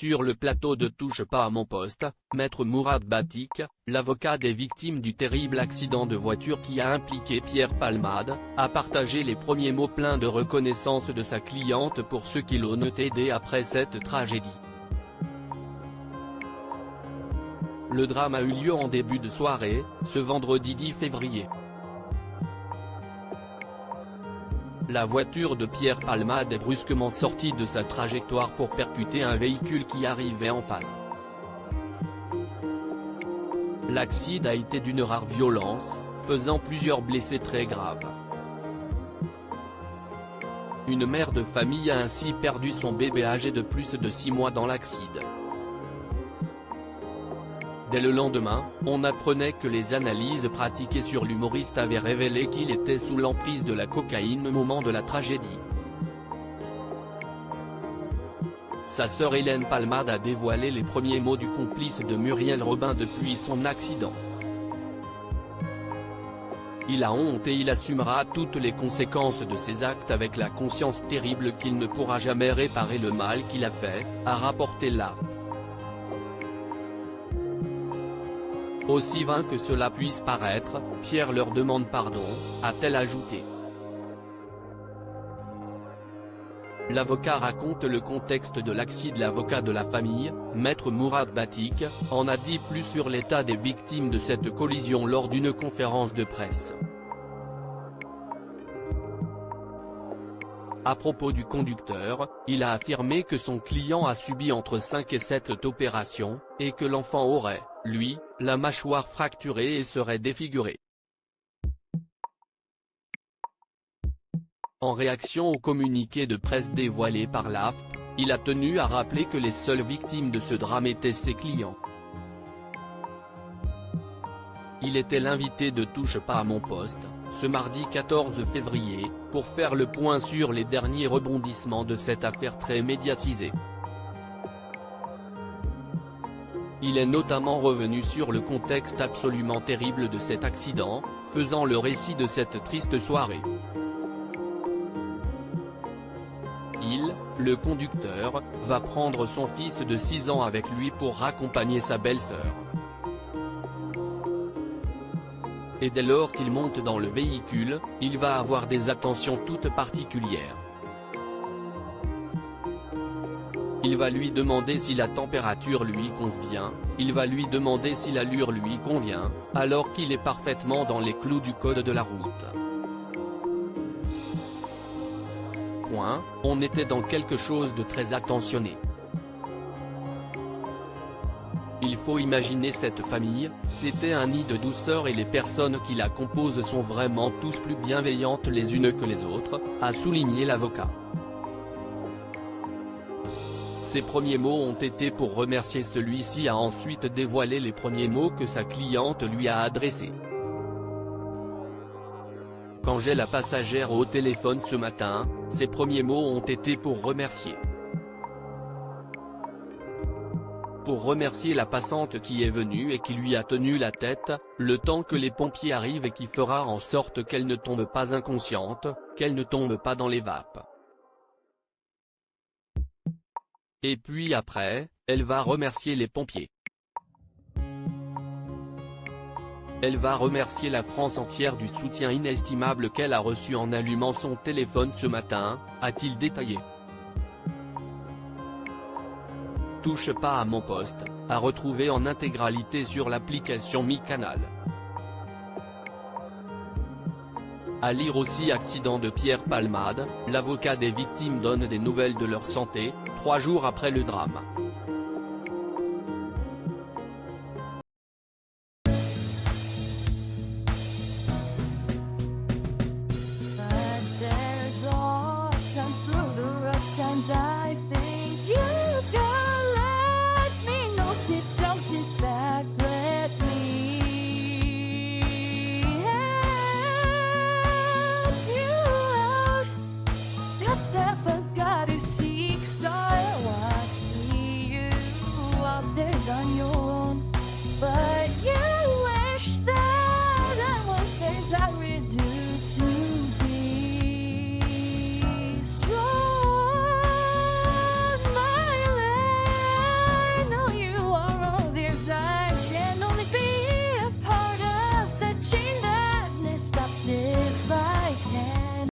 Sur le plateau de Touche pas à mon poste, Maître Mourad Batik, l'avocat des victimes du terrible accident de voiture qui a impliqué Pierre Palmade, a partagé les premiers mots pleins de reconnaissance de sa cliente pour ceux qui l'ont aidé après cette tragédie. Le drame a eu lieu en début de soirée, ce vendredi 10 février. La voiture de Pierre Palmade est brusquement sortie de sa trajectoire pour percuter un véhicule qui arrivait en face. L'accident a été d'une rare violence, faisant plusieurs blessés très graves. Une mère de famille a ainsi perdu son bébé âgé de plus de 6 mois dans l'accident. Dès le lendemain, on apprenait que les analyses pratiquées sur l'humoriste avaient révélé qu'il était sous l'emprise de la cocaïne au moment de la tragédie. Sa sœur Hélène Palmade a dévoilé les premiers mots du complice de Muriel Robin depuis son accident. Il a honte et il assumera toutes les conséquences de ses actes avec la conscience terrible qu'il ne pourra jamais réparer le mal qu'il a fait, a rapporté l'ARP. Aussi vain que cela puisse paraître, Pierre leur demande pardon, a-t-elle ajouté. L'avocat raconte le contexte de l'accident. L'avocat de la famille, Maître Mourad Batik, en a dit plus sur l'état des victimes de cette collision lors d'une conférence de presse. À propos du conducteur, il a affirmé que son client a subi entre 5 et 7 opérations, et que l'enfant aurait, lui, la mâchoire fracturée et serait défiguré. En réaction au communiqué de presse dévoilé par l'AFP, il a tenu à rappeler que les seules victimes de ce drame étaient ses clients. Il était l'invité de Touche pas à mon poste, ce mardi 14 février, pour faire le point sur les derniers rebondissements de cette affaire très médiatisée. Il est notamment revenu sur le contexte absolument terrible de cet accident, faisant le récit de cette triste soirée. Il, le conducteur, va prendre son fils de 6 ans avec lui pour raccompagner sa belle-sœur. Et dès lors qu'il monte dans le véhicule, il va avoir des attentions toutes particulières. Il va lui demander si la température lui convient, il va lui demander si l'allure lui convient, alors qu'il est parfaitement dans les clous du code de la route. On était dans quelque chose de très attentionné. Il faut imaginer cette famille, c'était un nid de douceur et les personnes qui la composent sont vraiment tous plus bienveillantes les unes que les autres, a souligné l'avocat. Ses premiers mots ont été pour remercier. Celui-ci a ensuite dévoilé les premiers mots que sa cliente lui a adressés. Quand j'ai la passagère au téléphone ce matin, ses premiers mots ont été pour remercier. Pour remercier la passante qui est venue et qui lui a tenu la tête, le temps que les pompiers arrivent et qui fera en sorte qu'elle ne tombe pas inconsciente, qu'elle ne tombe pas dans les vapes. Et puis après, elle va remercier les pompiers. Elle va remercier la France entière du soutien inestimable qu'elle a reçu en allumant son téléphone ce matin, a-t-il détaillé. Touche pas à mon poste, à retrouver en intégralité sur l'application MyCanal. À lire aussi. Accident de Pierre Palmade, l'avocat des victimes donne des nouvelles de leur santé, 3 jours après le drame.